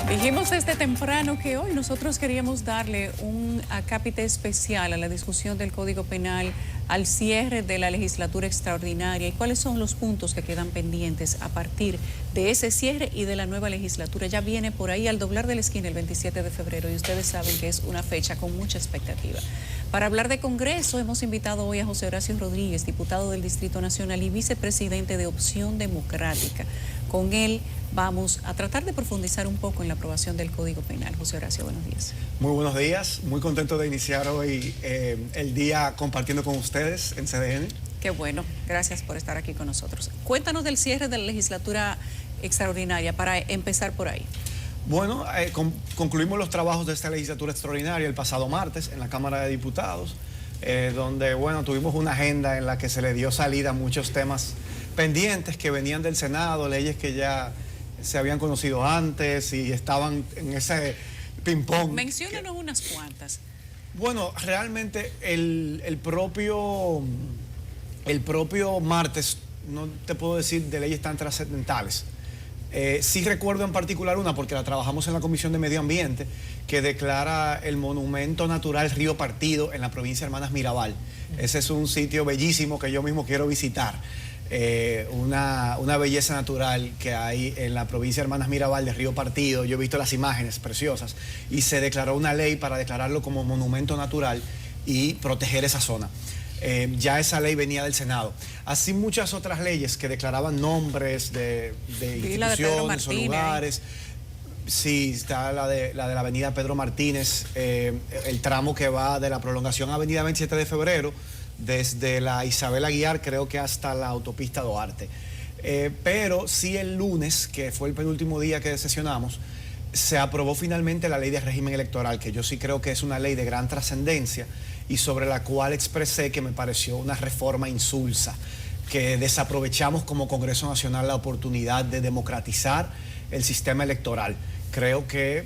Dijimos desde temprano que hoy nosotros queríamos darle un acápite especial a la discusión del Código Penal al cierre de la legislatura extraordinaria y cuáles son los puntos que quedan pendientes a partir de ese cierre y de la nueva legislatura. Ya viene por ahí al doblar de la esquina el 27 de febrero y ustedes saben que es una fecha con mucha expectativa. Para hablar de Congreso hemos invitado hoy a José Horacio Rodríguez, diputado del Distrito Nacional y vicepresidente de Opción Democrática. Con él vamos a tratar de profundizar un poco en la aprobación del Código Penal. José Horacio, buenos días. Muy buenos días, muy contento de iniciar hoy el día compartiendo con ustedes en CDN. Qué bueno, gracias por estar aquí con nosotros. Cuéntanos del cierre de la legislatura extraordinaria para empezar por ahí. Bueno, concluimos los trabajos de esta legislatura extraordinaria el pasado martes en la Cámara de Diputados, donde, bueno, tuvimos una agenda en la que se le dio salida a muchos temas pendientes que venían del Senado, leyes que ya se habían conocido antes y estaban en ese ping-pong. Menciónanos unas cuantas. Bueno, realmente el propio martes, no te puedo decir de leyes tan trascendentales. Sí recuerdo en particular una, porque la trabajamos en la Comisión de Medio Ambiente, que declara el monumento natural Río Partido en la provincia de Hermanas Mirabal. Ese es un sitio bellísimo que yo mismo quiero visitar. Una belleza natural que hay en la provincia de Hermanas Mirabal de Río Partido. Yo he visto las imágenes preciosas y se declaró una ley para declararlo como monumento natural y proteger esa zona. Ya esa ley venía del Senado. Así muchas otras leyes que declaraban nombres de instituciones o lugares. Sí, está la de la avenida Pedro Martínez, el tramo que va de la prolongación avenida 27 de febrero, desde la Isabel Aguiar, creo que hasta la autopista Duarte. Pero sí el lunes, que fue el penúltimo día que sesionamos, se aprobó finalmente la ley de régimen electoral, que yo sí creo que es una ley de gran trascendencia y sobre la cual expresé que me pareció una reforma insulsa, que desaprovechamos como Congreso Nacional la oportunidad de democratizar el sistema electoral. Creo que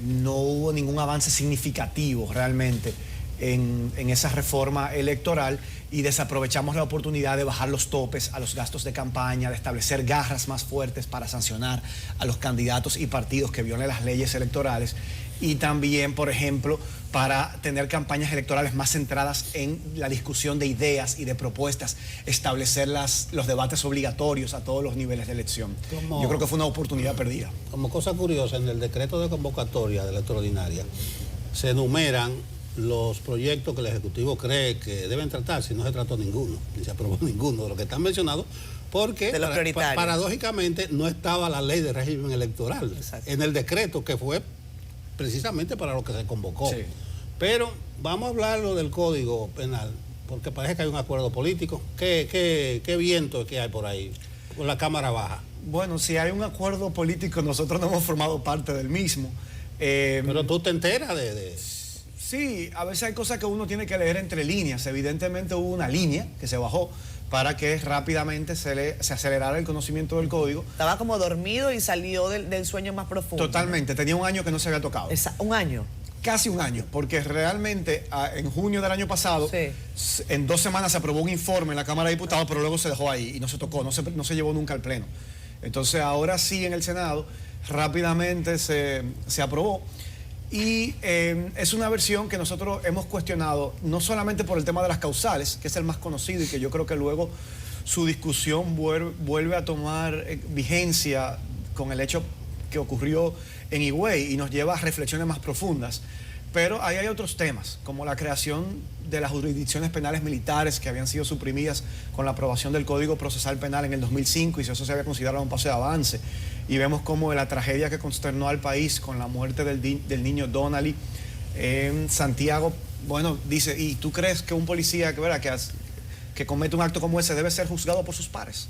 no hubo ningún avance significativo realmente en esa reforma electoral y desaprovechamos la oportunidad de bajar los topes a los gastos de campaña, de establecer garras más fuertes para sancionar a los candidatos y partidos que violen las leyes electorales y también, por ejemplo, para tener campañas electorales más centradas en la discusión de ideas y de propuestas, establecer los debates obligatorios a todos los niveles de elección. Yo creo que fue una oportunidad perdida. Como cosa curiosa, en el decreto de convocatoria de la extraordinaria se enumeran los proyectos que el Ejecutivo cree que deben tratar, si no se trató ninguno, ni se aprobó ninguno de los que están mencionados, porque paradójicamente no estaba la ley de régimen electoral. Exacto. En el decreto que fue precisamente para lo que se convocó. Sí. Pero vamos a hablar del Código Penal, porque parece que hay un acuerdo político. ¿Qué viento que hay por ahí, con la Cámara Baja? Bueno, si hay un acuerdo político, nosotros no hemos formado parte del mismo. Pero tú te enteras de... Sí, a veces hay cosas que uno tiene que leer entre líneas. Evidentemente hubo una línea que se bajó para que rápidamente se acelerara el conocimiento del código. Estaba como dormido y salió del sueño más profundo. Totalmente, tenía un año que no se había tocado. ¿Un año? Casi un año, porque realmente en junio del año pasado, sí, en 2 semanas se aprobó un informe en la Cámara de Diputados, pero luego se dejó ahí y no se tocó, no se llevó nunca al Pleno. Entonces ahora sí en el Senado rápidamente se aprobó. Y es una versión que nosotros hemos cuestionado, no solamente por el tema de las causales, que es el más conocido y que yo creo que luego su discusión vuelve a tomar vigencia con el hecho que ocurrió en Higüey y nos lleva a reflexiones más profundas. Pero ahí hay otros temas, como la creación de las jurisdicciones penales militares que habían sido suprimidas con la aprobación del Código Procesal Penal en el 2005 y eso se había considerado un paso de avance. Y vemos como la tragedia que consternó al país con la muerte del niño Donnelly en Santiago, bueno, dice, ¿y tú crees que un policía que comete un acto como ese debe ser juzgado por sus pares?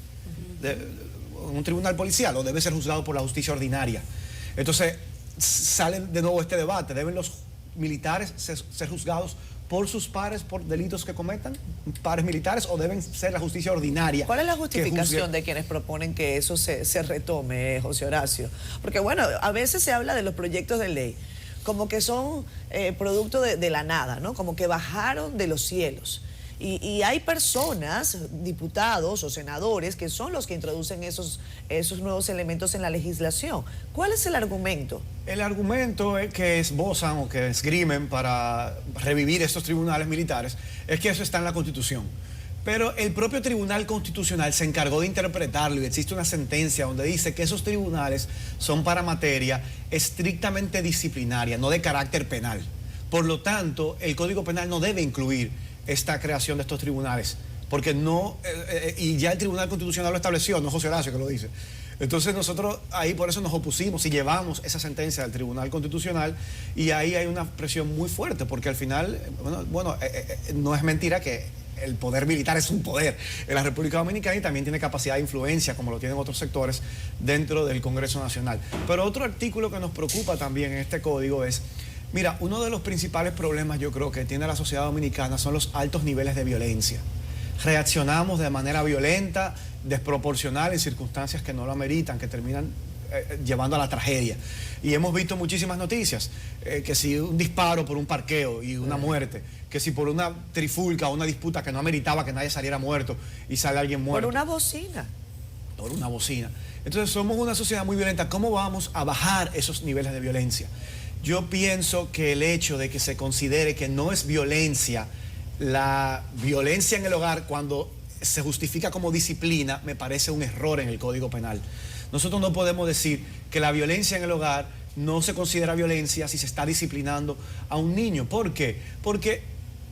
En un tribunal policial, o debe ser juzgado por la justicia ordinaria? Entonces, sale de nuevo este debate, ¿deben los militares ser juzgados por sus pares por delitos que cometan, pares militares, o deben ser la justicia ordinaria? ¿Cuál es la justificación de quienes proponen que eso se retome, José Horacio? Porque bueno, a veces se habla de los proyectos de ley como que son producto de la nada, ¿no? Como que bajaron de los cielos. Y hay personas, diputados o senadores, que son los que introducen esos nuevos elementos en la legislación. ¿Cuál es el argumento? El argumento que esbozan o que esgrimen para revivir estos tribunales militares es que eso está en la Constitución. Pero el propio Tribunal Constitucional se encargó de interpretarlo y existe una sentencia donde dice que esos tribunales son para materia estrictamente disciplinaria, no de carácter penal. Por lo tanto, el Código Penal no debe incluir esta creación de estos tribunales, porque no, y ya el Tribunal Constitucional lo estableció, no José Horacio que lo dice. Entonces nosotros ahí por eso nos opusimos y llevamos esa sentencia del Tribunal Constitucional y ahí hay una presión muy fuerte, porque al final, no es mentira que el poder militar es un poder en la República Dominicana y también tiene capacidad de influencia, como lo tienen otros sectores dentro del Congreso Nacional. Pero otro artículo que nos preocupa también en este código es, mira, uno de los principales problemas yo creo que tiene la sociedad dominicana son los altos niveles de violencia. Reaccionamos de manera violenta, desproporcional en circunstancias que no lo ameritan, que terminan llevando a la tragedia. Y hemos visto muchísimas noticias, que si un disparo por un parqueo y una muerte, que si por una trifulca o una disputa que no ameritaba que nadie saliera muerto y sale alguien muerto. Por una bocina. Por una bocina. Entonces somos una sociedad muy violenta. ¿Cómo vamos a bajar esos niveles de violencia? Yo pienso que el hecho de que se considere que no es violencia, la violencia en el hogar cuando se justifica como disciplina, me parece un error en el Código Penal. Nosotros no podemos decir que la violencia en el hogar no se considera violencia si se está disciplinando a un niño. ¿Por qué? Porque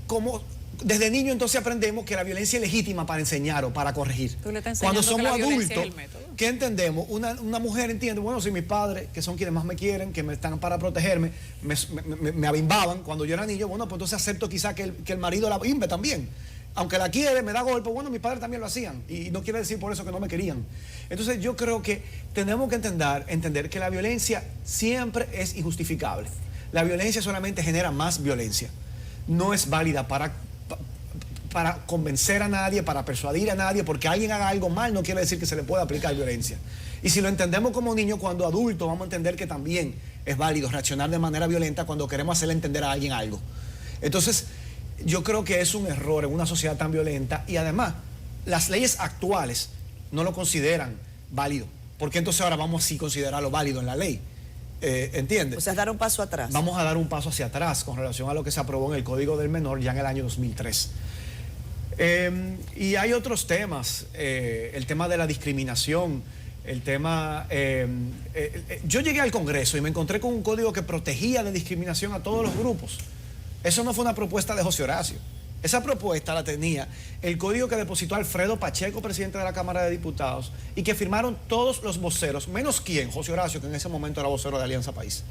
como desde niño entonces aprendemos que la violencia es legítima para enseñar o para corregir. Cuando somos adultos, ¿qué entendemos? Una mujer entiende, bueno, si mis padres, que son quienes más me quieren, que me están para protegerme, me abimbaban cuando yo era niño, bueno, pues entonces acepto quizá que el marido la abimbe también. Aunque la quiere, me da golpe, bueno, mis padres también lo hacían y no quiere decir por eso que no me querían. Entonces yo creo que tenemos que entender que la violencia siempre es injustificable. La violencia solamente genera más violencia. No es válida para convencer a nadie, para persuadir a nadie, porque alguien haga algo mal no quiere decir que se le pueda aplicar violencia. Y si lo entendemos como niño, cuando adulto vamos a entender que también es válido reaccionar de manera violenta cuando queremos hacerle entender a alguien algo. Entonces, yo creo que es un error en una sociedad tan violenta y además las leyes actuales no lo consideran válido. Porque entonces ahora vamos a sí considerarlo válido en la ley. ¿Entiendes? O sea, dar un paso atrás. Vamos a dar un paso hacia atrás con relación a lo que se aprobó en el Código del Menor ya en el año 2003. Y hay otros temas, el tema de la discriminación, el tema... yo llegué al Congreso y me encontré con un código que protegía de discriminación a todos los grupos. Eso no fue una propuesta de José Horacio. Esa propuesta la tenía el código que depositó Alfredo Pacheco, presidente de la Cámara de Diputados, y que firmaron todos los voceros, menos quién, José Horacio, que en ese momento era vocero de Alianza País.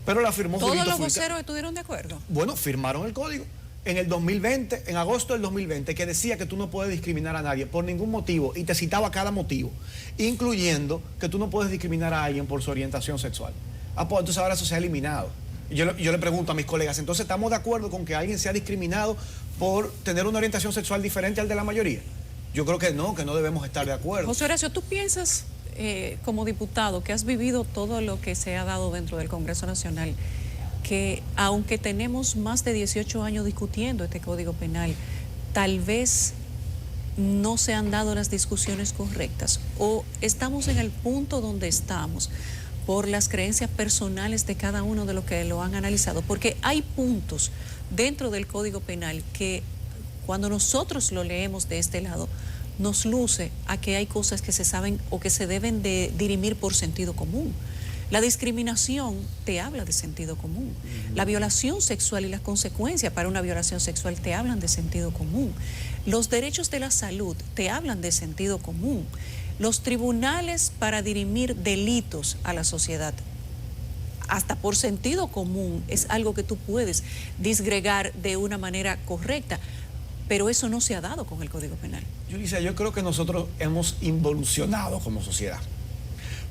Pero la firmó ¿Todos Julito los Fulcar. voceros estuvieron de acuerdo? Bueno, firmaron el código en el 2020, en agosto del 2020, que decía que tú no puedes discriminar a nadie por ningún motivo, y te citaba cada motivo, incluyendo que tú no puedes discriminar a alguien por su orientación sexual. Ah, pues entonces ahora eso se ha eliminado. Yo le pregunto a mis colegas, entonces ¿estamos de acuerdo con que alguien sea discriminado por tener una orientación sexual diferente al de la mayoría? Yo creo que no debemos estar de acuerdo. José Horacio, ¿tú piensas como diputado que has vivido todo lo que se ha dado dentro del Congreso Nacional, que aunque tenemos más de 18 años discutiendo este Código Penal, tal vez no se han dado las discusiones correctas o estamos en el punto donde estamos por las creencias personales de cada uno de los que lo han analizado? Porque hay puntos dentro del Código Penal que cuando nosotros lo leemos de este lado, nos luce a que hay cosas que se saben o que se deben de dirimir por sentido común. La discriminación te habla de sentido común. La violación sexual y las consecuencias para una violación sexual te hablan de sentido común. Los derechos de la salud te hablan de sentido común. Los tribunales para dirimir delitos a la sociedad, hasta por sentido común, es algo que tú puedes disgregar de una manera correcta, pero eso no se ha dado con el Código Penal. Yulisa, yo creo que nosotros hemos involucionado como sociedad.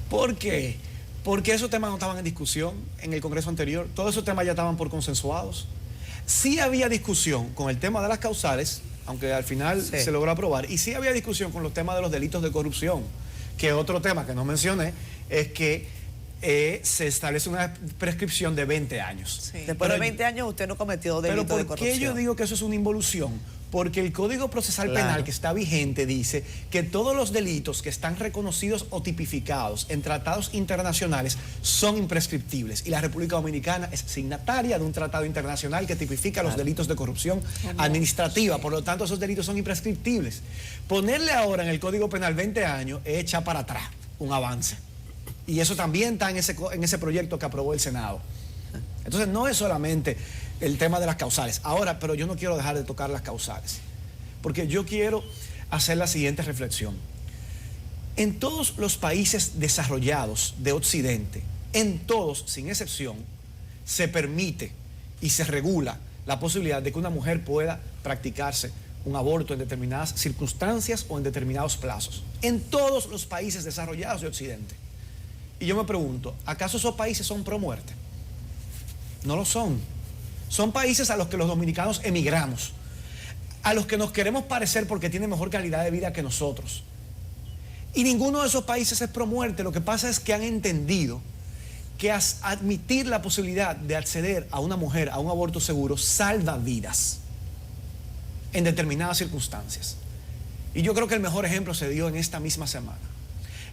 ¿Por qué? Porque esos temas no estaban en discusión en el Congreso anterior, todos esos temas ya estaban por consensuados. Sí había discusión con el tema de las causales, aunque al final se logró aprobar, y sí había discusión con los temas de los delitos de corrupción, que otro tema que no mencioné es que se establece una prescripción de 20 años. Sí. Después de 20 años usted no cometió delito de Pero ¿por corrupción. qué yo digo que eso es una involución? Porque el Código Procesal Penal que está vigente dice que todos los delitos que están reconocidos o tipificados en tratados internacionales son imprescriptibles. Y la República Dominicana es signataria de un tratado internacional que tipifica los delitos de corrupción administrativa. Por lo tanto, esos delitos son imprescriptibles. Ponerle ahora en el Código Penal 20 años es echar para atrás un avance. Y eso también está en ese proyecto que aprobó el Senado. Entonces, no es solamente el tema de las causales. Ahora, pero yo no quiero dejar de tocar las causales, porque yo quiero hacer la siguiente reflexión. En todos los países desarrollados de Occidente, en todos, sin excepción, se permite y se regula la posibilidad de que una mujer pueda practicarse un aborto en determinadas circunstancias o en determinados plazos. En todos los países desarrollados de Occidente. Y yo me pregunto, ¿acaso esos países son pro muerte? No lo son. Son países a los que los dominicanos emigramos, a los que nos queremos parecer porque tienen mejor calidad de vida que nosotros. Y ninguno de esos países es pro muerte. Lo que pasa es que han entendido que admitir la posibilidad de acceder a una mujer a un aborto seguro salva vidas en determinadas circunstancias. Y yo creo que el mejor ejemplo se dio en esta misma semana.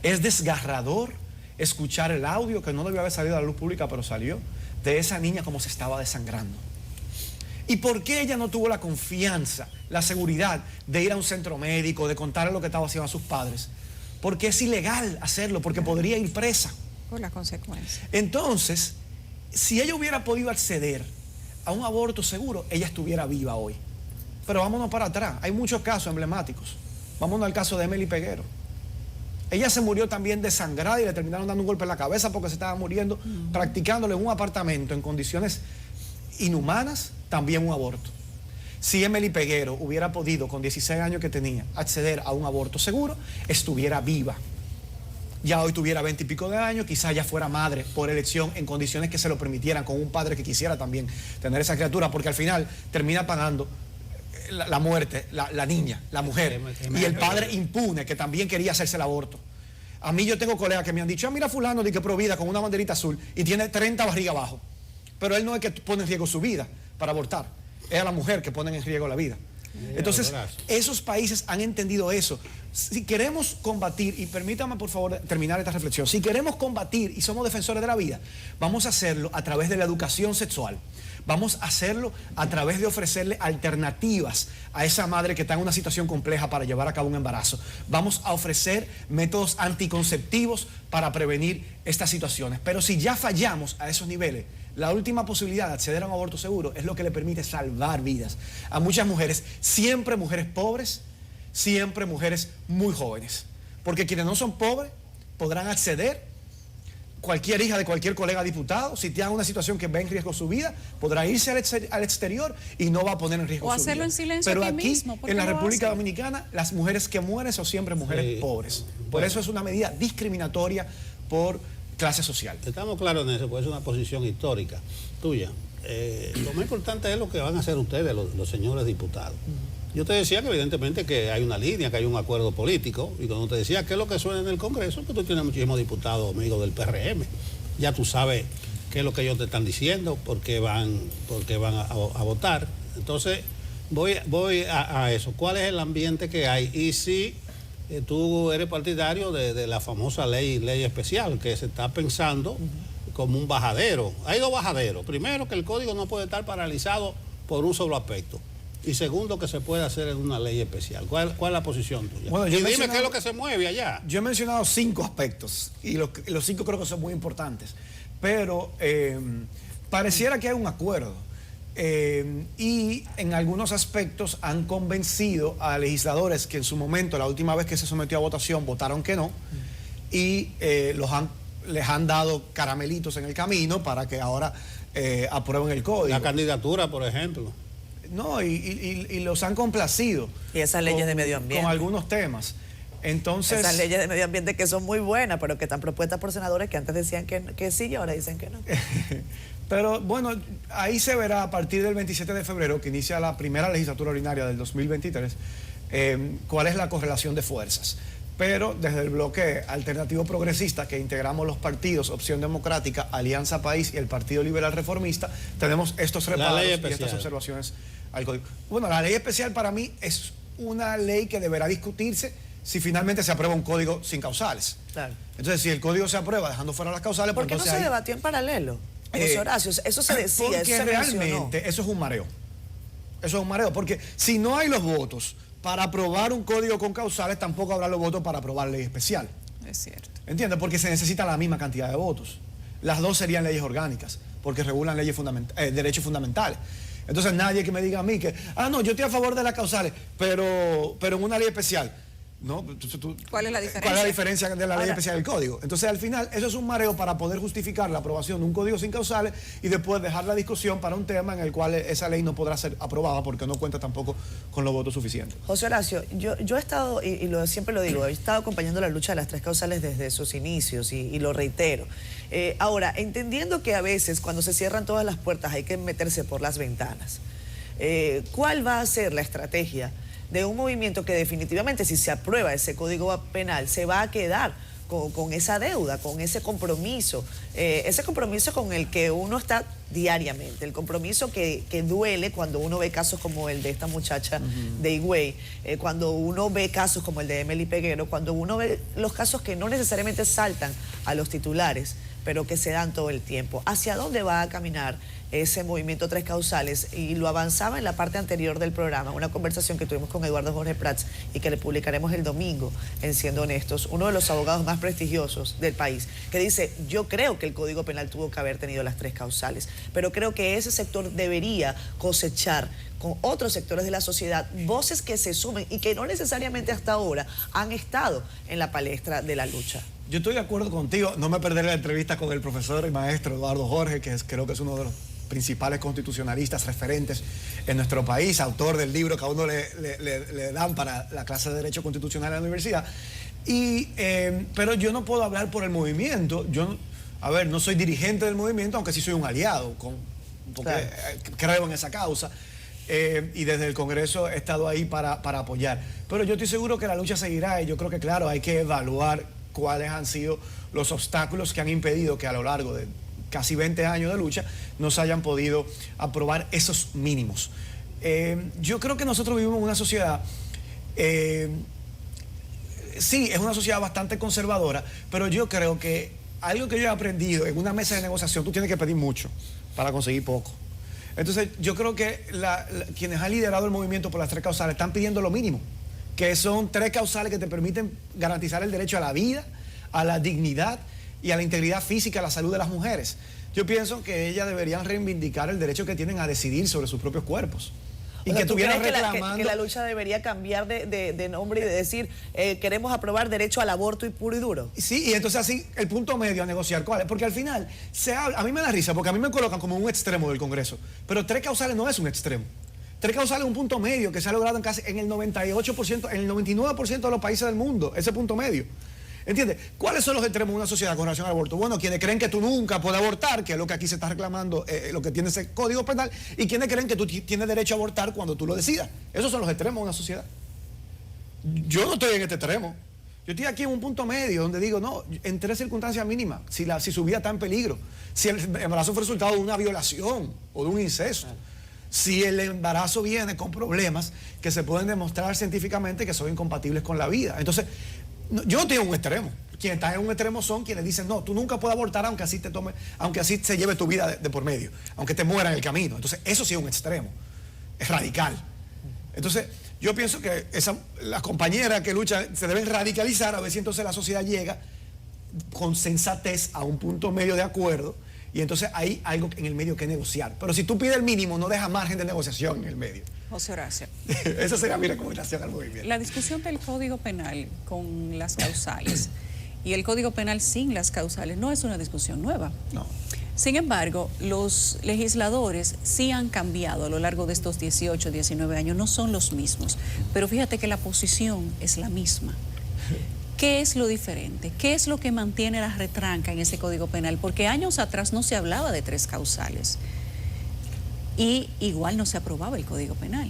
Es desgarrador escuchar el audio, que no debió haber salido a la luz pública, pero salió, de esa niña como se estaba desangrando. ¿Y por qué ella no tuvo la confianza, la seguridad de ir a un centro médico, de contarle lo que estaba haciendo a sus padres? Porque es ilegal hacerlo, porque podría ir presa. Por las consecuencias. Entonces, si ella hubiera podido acceder a un aborto seguro, ella estuviera viva hoy. Pero vámonos para atrás, hay muchos casos emblemáticos. Vámonos al caso de Emily Peguero. Ella se murió también desangrada y le terminaron dando un golpe en la cabeza porque se estaba muriendo, practicándole en un apartamento en condiciones inhumanas, también un aborto. Si Emily Peguero hubiera podido, con 16 años que tenía, acceder a un aborto seguro, estuviera viva. Ya hoy tuviera 20 y pico de años, quizás ya fuera madre por elección en condiciones que se lo permitieran, con un padre que quisiera también tener esa criatura, porque al final termina pagando la muerte, la niña, la mujer, y el padre impune, que también quería hacerse el aborto. A mí yo tengo colegas que me han dicho, mira fulano de que provida con una banderita azul y tiene 30 barriga abajo, pero él no es que pone en riesgo su vida para abortar, es a la mujer que pone en riesgo la vida. Entonces, esos países han entendido eso. Si queremos combatir, y permítame por favor terminar esta reflexión, si queremos combatir y somos defensores de la vida, vamos a hacerlo a través de la educación sexual. Vamos a hacerlo a través de ofrecerle alternativas a esa madre que está en una situación compleja para llevar a cabo un embarazo. Vamos a ofrecer métodos anticonceptivos para prevenir estas situaciones. Pero si ya fallamos a esos niveles, la última posibilidad de acceder a un aborto seguro es lo que le permite salvar vidas a muchas mujeres, siempre mujeres pobres, siempre mujeres muy jóvenes. Porque quienes no son pobres podrán acceder. Cualquier hija de cualquier colega diputado, si tiene una situación que ve en riesgo su vida, podrá irse al exterior y no va a poner en riesgo su vida. O hacerlo en silencio. Pero aquí aquí, mismo, en la República Dominicana, las mujeres que mueren son siempre mujeres pobres. Por eso es una medida discriminatoria por clase social. Estamos claros en eso, pues es una posición histórica tuya. Lo más importante es lo que van a hacer ustedes, los señores diputados. Yo te decía que evidentemente que hay una línea, que hay un acuerdo político, y cuando te decía qué es lo que suena en el Congreso, que tú tienes muchísimos diputados amigos del PRM, ya tú sabes qué es lo que ellos te están diciendo, por qué van a votar. Entonces, voy a eso. ¿Cuál es el ambiente que hay? Y si tú eres partidario de la famosa ley especial, que se está pensando como un bajadero. Hay dos bajaderos. Primero, que el código no puede estar paralizado por un solo aspecto. Y segundo, que se puede hacer en una ley especial. ¿Cuál es la posición tuya? Bueno, y dime qué es lo que se mueve allá. Yo he mencionado 5 aspectos y los 5 creo que son muy importantes. Pero pareciera que hay un acuerdo. Y en algunos aspectos han convencido a legisladores que en su momento, la última vez que se sometió a votación, votaron que no. Y les han dado caramelitos en el camino para que ahora aprueben el código. La candidatura, por ejemplo. No, y los han complacido. Y esas leyes de medio ambiente. Con algunos temas. Entonces, esas leyes de medio ambiente que son muy buenas, pero que están propuestas por senadores que antes decían que sí y ahora dicen que no. Pero bueno, ahí se verá a partir del 27 de febrero, que inicia la primera legislatura ordinaria del 2023, cuál es la correlación de fuerzas. pero desde el bloque alternativo progresista que integramos los partidos Opción Democrática, Alianza País y el Partido Liberal Reformista, tenemos estos reparos y estas observaciones al código. Bueno, la ley especial para mí es una ley que deberá discutirse si finalmente se aprueba un código sin causales. Claro. Entonces, si el código se aprueba dejando fuera las causales, ¿Por qué no se debatió en paralelo? José Horacio, eso se decía, porque eso se realmente mencionó. eso es un mareo. Eso es un mareo, porque si no hay los votos para aprobar un código con causales, tampoco habrá los votos para aprobar ley especial. Es cierto. ¿Entiendes? Porque se necesita la misma cantidad de votos. Las dos serían leyes orgánicas, porque regulan derechos fundamentales. Entonces nadie que me diga a mí que, no, yo estoy a favor de las causales, pero en una ley especial. No, ¿Cuál es la diferencia? ¿Cuál es la diferencia de la ley especial del código? Entonces, al final, eso es un mareo para poder justificar la aprobación de un código sin causales y después dejar la discusión para un tema en el cual esa ley no podrá ser aprobada porque no cuenta tampoco con los votos suficientes. José Horacio, yo he estado, siempre lo digo, he estado acompañando la lucha de las tres causales desde sus inicios y lo reitero. Ahora, entendiendo que a veces cuando se cierran todas las puertas hay que meterse por las ventanas, ¿cuál va a ser la estrategia de un movimiento que definitivamente, si se aprueba ese código penal, se va a quedar con esa deuda, con ese compromiso con el que uno está diariamente, el compromiso que duele cuando uno ve casos como el de esta muchacha de Higüey, cuando uno ve casos como el de Emily Peguero, cuando uno ve los casos que no necesariamente saltan a los titulares, pero que se dan todo el tiempo? ¿Hacia dónde va a caminar ese movimiento Tres Causales? Y lo avanzaba en la parte anterior del programa, una conversación que tuvimos con Eduardo Jorge Prats y que le publicaremos el domingo en Siendo Honestos, uno de los abogados más prestigiosos del país, que dice: yo creo que el Código Penal tuvo que haber tenido las tres causales, pero creo que ese sector debería cosechar con otros sectores de la sociedad voces que se sumen y que no necesariamente hasta ahora han estado en la palestra de la lucha. Yo estoy de acuerdo contigo, no me perderé la entrevista con el profesor y maestro Eduardo Jorge, creo que es uno de los principales constitucionalistas referentes en nuestro país, autor del libro que a uno le dan para la clase de Derecho Constitucional en la universidad. Pero yo no puedo hablar por el movimiento. No soy dirigente del movimiento, aunque sí soy un aliado, porque claro, creo en esa causa. Y desde el Congreso he estado ahí para apoyar. Pero yo estoy seguro que la lucha seguirá y yo creo que, claro, hay que evaluar cuáles han sido los obstáculos que han impedido que a lo largo de casi 20 años de lucha no se hayan podido aprobar esos mínimos. Yo creo que nosotros vivimos en una sociedad, sí, es una sociedad bastante conservadora, pero yo creo que algo que yo he aprendido en una mesa de negociación, tú tienes que pedir mucho para conseguir poco. Entonces, yo creo que quienes han liderado el movimiento por las tres causales están pidiendo lo mínimo, que son tres causales que te permiten garantizar el derecho a la vida, a la dignidad y a la integridad física, a la salud de las mujeres. Yo pienso que ellas deberían reivindicar el derecho que tienen a decidir sobre sus propios cuerpos. Y que estuvieran reclamando... que la lucha debería cambiar de nombre y de decir, queremos aprobar derecho al aborto y puro y duro. Sí, y entonces así el punto medio a negociar, ¿cuál es? Porque al final se habla, a mí me da risa, porque a mí me colocan como un extremo del Congreso, pero tres causales no es un extremo. Tres causales es un punto medio que se ha logrado en el 98%, en el 99% de los países del mundo, ese punto medio. ¿Entiendes? ¿Cuáles son los extremos de una sociedad con relación al aborto? Bueno, quienes creen que tú nunca puedes abortar, que es lo que aquí se está reclamando, lo que tiene ese código penal, y quienes creen que tú tienes derecho a abortar cuando tú lo decidas. Esos son los extremos de una sociedad. Yo no estoy en este extremo. Yo estoy aquí en un punto medio donde digo, no, en tres circunstancias mínimas, si su vida está en peligro, si el embarazo fue resultado de una violación o de un incesto, si el embarazo viene con problemas que se pueden demostrar científicamente que son incompatibles con la vida. Entonces, yo no tengo un extremo. Quienes están en un extremo son quienes dicen, no, tú nunca puedes abortar aunque así se lleve tu vida de por medio, aunque te muera en el camino. Entonces, eso sí es un extremo, es radical. Entonces, yo pienso que las compañeras que luchan se deben radicalizar, a ver si entonces la sociedad llega con sensatez a un punto medio de acuerdo, y entonces hay algo en el medio que negociar. Pero si tú pides el mínimo, no deja margen de negociación en el medio. José Horacio. Esa sería mi recomendación al movimiento. La discusión del Código Penal con las causales y el Código Penal sin las causales no es una discusión nueva. No. Sin embargo, los legisladores sí han cambiado a lo largo de estos 18, 19 años, no son los mismos. Pero fíjate que la posición es la misma. ¿Qué es lo diferente? ¿Qué es lo que mantiene la retranca en ese Código Penal? Porque años atrás no se hablaba de tres causales y igual no se aprobaba el Código Penal.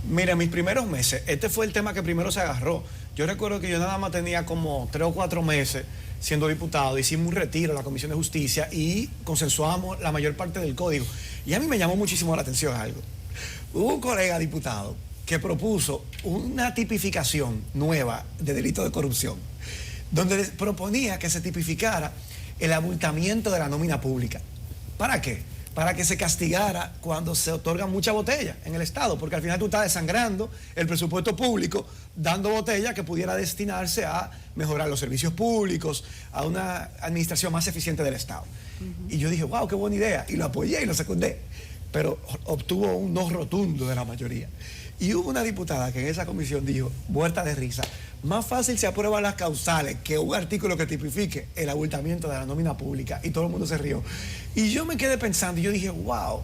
Mira, en mis primeros meses, este fue el tema que primero se agarró. Yo recuerdo que yo nada más tenía como 3 o 4 meses siendo diputado, hicimos un retiro en la Comisión de Justicia y consensuamos la mayor parte del código. Y a mí me llamó muchísimo la atención algo. Hubo un colega diputado que propuso una tipificación nueva de delito de corrupción, donde proponía que se tipificara el abultamiento de la nómina pública. ¿Para qué? Para que se castigara cuando se otorgan mucha botella en el Estado, porque al final tú estás desangrando el presupuesto público dando botella que pudiera destinarse a mejorar los servicios públicos, a una administración más eficiente del Estado. Y yo dije, wow, qué buena idea, y lo apoyé y lo secundé, pero obtuvo un no rotundo de la mayoría. Y hubo una diputada que en esa comisión dijo, muerta de risa, más fácil se aprueban las causales que un artículo que tipifique el abultamiento de la nómina pública, y todo el mundo se rió. Y yo me quedé pensando, y yo dije, wow,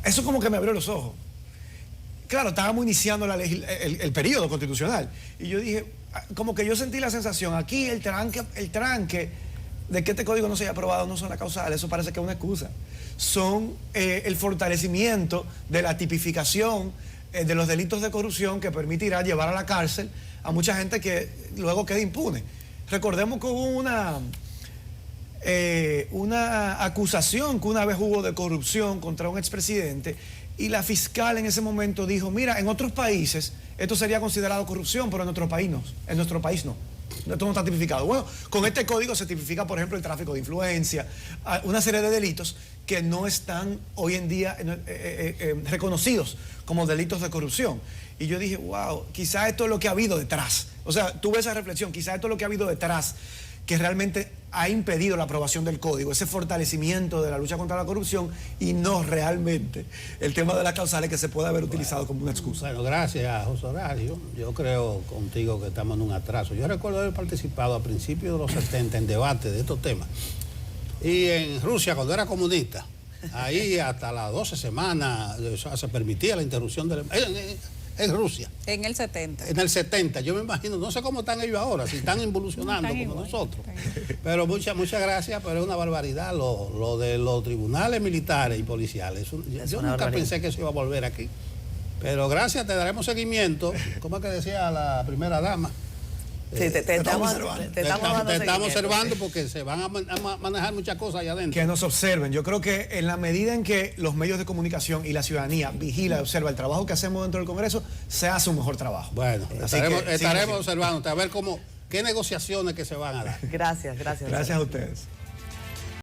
eso como que me abrió los ojos. Claro, estábamos iniciando el periodo constitucional, y yo dije, como que yo sentí la sensación, aquí el tranque de que este código no se haya aprobado no son las causales, eso parece que es una excusa. Son el fortalecimiento de la tipificación de los delitos de corrupción que permitirá llevar a la cárcel a mucha gente que luego quede impune. Recordemos que hubo una acusación que una vez hubo de corrupción contra un expresidente y la fiscal en ese momento dijo, mira, en otros países esto sería considerado corrupción, pero en nuestro país no. En nuestro país no. Esto no está tipificado. Bueno, con este código se tipifica, por ejemplo, el tráfico de influencia, una serie de delitos que no están hoy en día reconocidos como delitos de corrupción. Y yo dije, wow, quizá esto es lo que ha habido detrás. O sea, tuve esa reflexión, quizá esto es lo que ha habido detrás, que realmente ha impedido la aprobación del código, ese fortalecimiento de la lucha contra la corrupción y no realmente el tema de las causales que se puede haber utilizado como una excusa. Bueno, gracias, José Horacio. Yo creo contigo que estamos en un atraso. Yo recuerdo haber participado a principios de los 70 en debate de estos temas. Y en Rusia, cuando era comunista, ahí hasta las 12 semanas se permitía la interrupción de en Rusia. En el 70. En el 70, yo me imagino, no sé cómo están ellos ahora, si están involucionando como igual, nosotros. Pero muchas gracias, pero es una barbaridad lo de los tribunales militares y policiales. Yo nunca pensé que eso iba a volver aquí. Pero gracias, te daremos seguimiento. ¿Cómo es que decía la primera dama? Sí, te estamos observando porque se van a manejar muchas cosas allá adentro. Que nos observen. Yo creo que en la medida en que los medios de comunicación y la ciudadanía vigila y observa el trabajo que hacemos dentro del Congreso, se hace un mejor trabajo. Bueno, estaremos observando a ver qué negociaciones que se van a dar. Gracias. Gracias a ustedes.